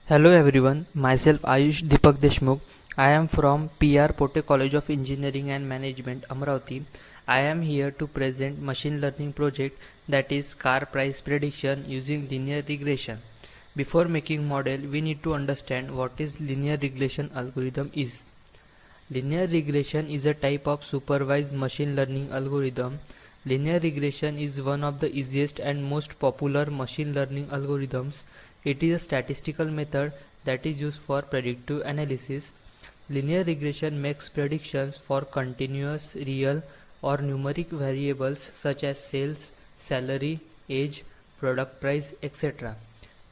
Hello everyone, myself Ayush Deepak Deshmukh. I am from PR Pote College of Engineering and Management, Amravati. I am here to present machine learning project that is car price prediction using linear regression. Before making model, we need to understand what is linear regression algorithm is. Linear regression is a type of supervised machine learning algorithm. Linear regression is one of the easiest and most popular machine learning algorithms. It is a statistical method that is used for predictive analysis. Linear regression makes predictions for continuous, real, or numeric variables such as sales, salary, age, product price, etc.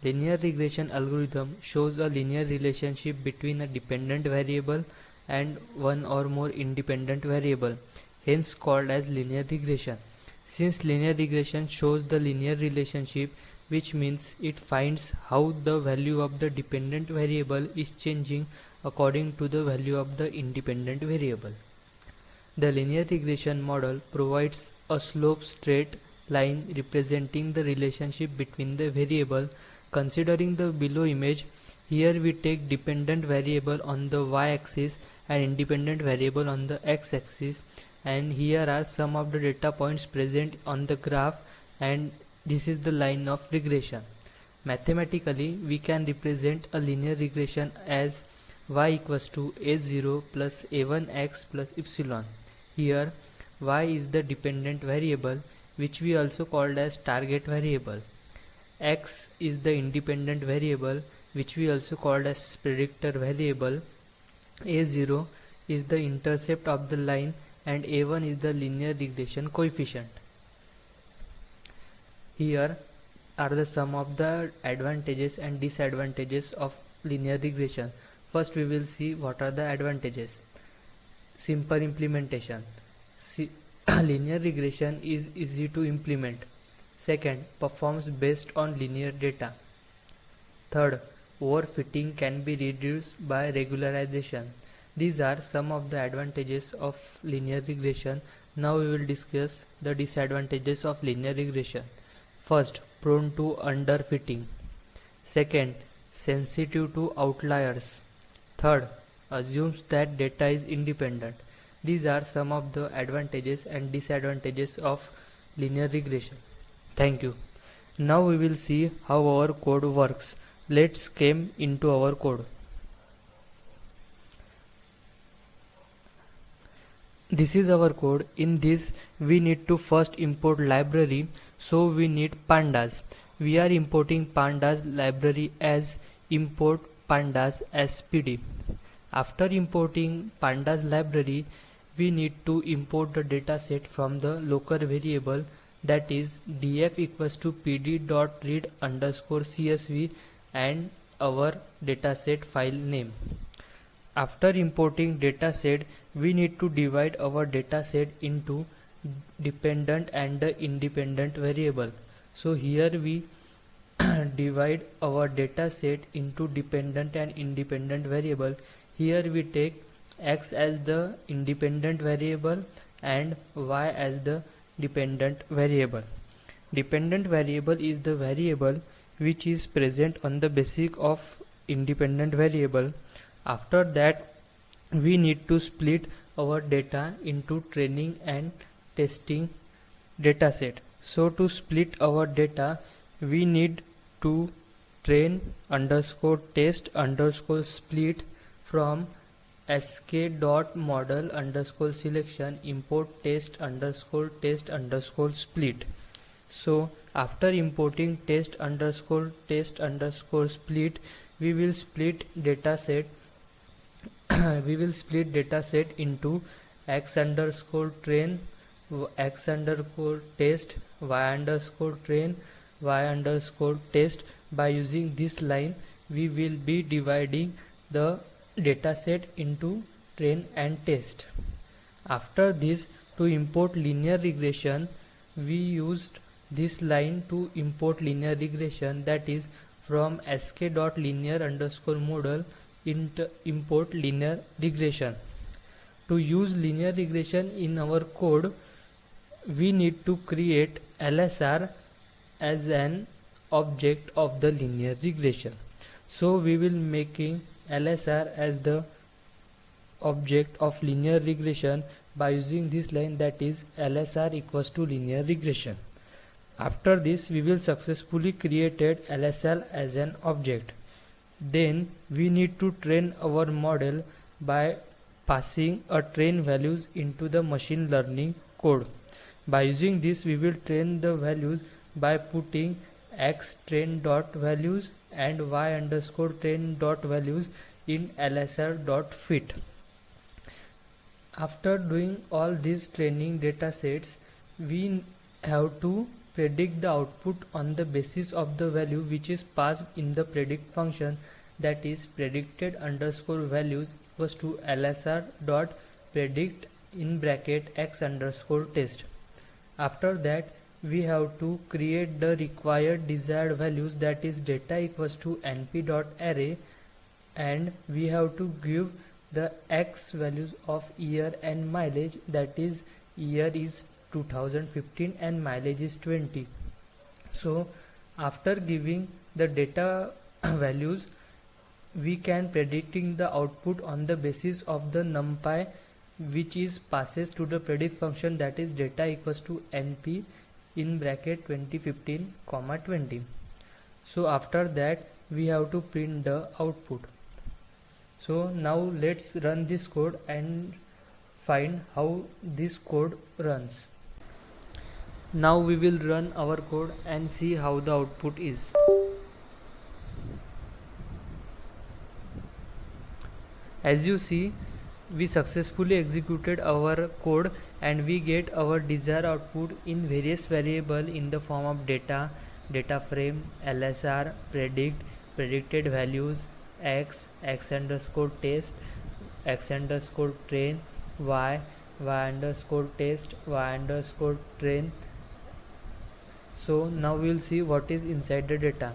Linear regression algorithm shows a linear relationship between a dependent variable and one or more independent variable, hence called as linear regression. Since linear regression shows the linear relationship, which means it finds how the value of the dependent variable is changing according to the value of the independent variable. The linear regression model provides a slope straight line representing the relationship between the variable. Considering the below image, here we take dependent variable on the y-axis and independent variable on the x-axis, and here are some of the data points present on the graph, and this is the line of regression. Mathematically, we can represent a linear regression as y equals to a0 plus a1x plus epsilon. Here y is the dependent variable, which we also called as target variable. X is the independent variable, which we also called as predictor variable. A0 is the intercept of the line and A1 is the linear regression coefficient. Here are the some of the advantages and disadvantages of linear regression. First, we will see what are the advantages. Simple implementation. Linear regression is easy to implement. Second, performs based on linear data. Third, overfitting can be reduced by regularization. These are some of the advantages of linear regression. Now we will discuss the disadvantages of linear regression. First, prone to underfitting. Second, sensitive to outliers. Third, assumes that data is independent. These are some of the advantages and disadvantages of linear regression. Thank you. Now we will see how our code works. Let's come into our code. This is our code. In this we need to first import library, so we need pandas. We are importing pandas library as import pandas spd. After importing pandas library, we need to import the dataset from the local variable, that is df equals to pd.read underscore csv and our dataset file name. After importing dataset, we need to divide our dataset into dependent and the independent variable. So here we divide our dataset into dependent and independent variable. Here we take x as the independent variable and y as the dependent variable. Dependent variable is the variable which is present on the basis of independent variable. After that, we need to split our data into training and testing dataset. So to split our data, we need to train underscore test underscore split from sk.model underscore selection import test underscore split. So after importing test underscore split, we will split dataset into x underscore train, x underscore test, y underscore train, y underscore test. By using this line, we will be dividing the dataset into train and test. After this, to import linear regression, we used this line to import linear regression, that is from sk.linear underscore model import linear regression. To use linear regression in our code, we need to create LSR as an object of the linear regression. So we will making LSR as the object of linear regression by using this line, that is LSR equals to linear regression. After this we will successfully created LSR as an object. Then we need to train our model by passing a train values into the machine learning code. By using this we will train the values by putting x train dot values and y underscore train dot values in LSR dot fit. After doing all these training data sets, we have to predict the output on the basis of the value which is passed in the predict function, that is predicted underscore values equals to LSR dot predict in bracket x underscore test. After that we have to create the required desired values, that is data equals to np dot array, and we have to give the x values of year and mileage, that is year is 2015 and mileage is 20. So after giving the data values, we can predicting the output on the basis of the numpy which is passes to the predict function, that is data equals to np in bracket 2015 comma 20. So after that we have to print the output. So now let's run this code and find how this code runs. Now we will run our code and see how the output is. As you see, we successfully executed our code and we get our desired output in various variable in the form of data, data frame, LSR, predict, predicted values, x underscore test, x underscore train, y underscore test, y underscore train. So now we will see what is inside the data.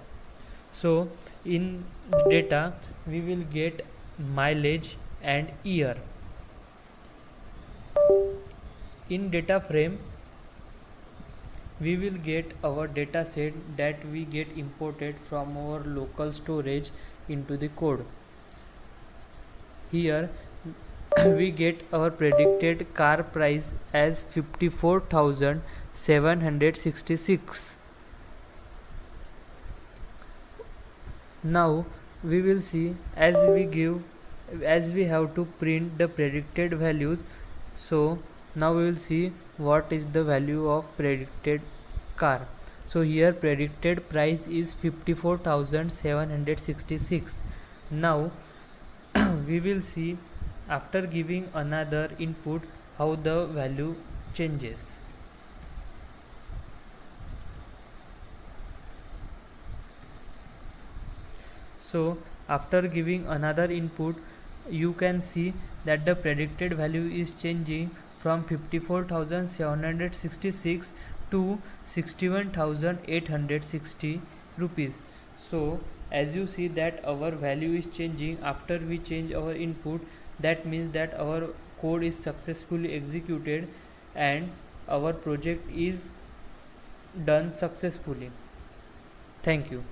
So in data we will get mileage and year. In data frame we will get our data set that we get imported from our local storage into the code. Here we get our predicted car price as 54,766. Now we will see as we have to print the predicted values. So now we will see what is the value of predicted car. So here predicted price is 54,766. Now we will see after giving another input how the value changes. So after giving another input, you can see that the predicted value is changing from 54,766 to 61,860 rupees. So as you see that our value is changing after we change our input, that means that our code is successfully executed and our project is done successfully. Thank you.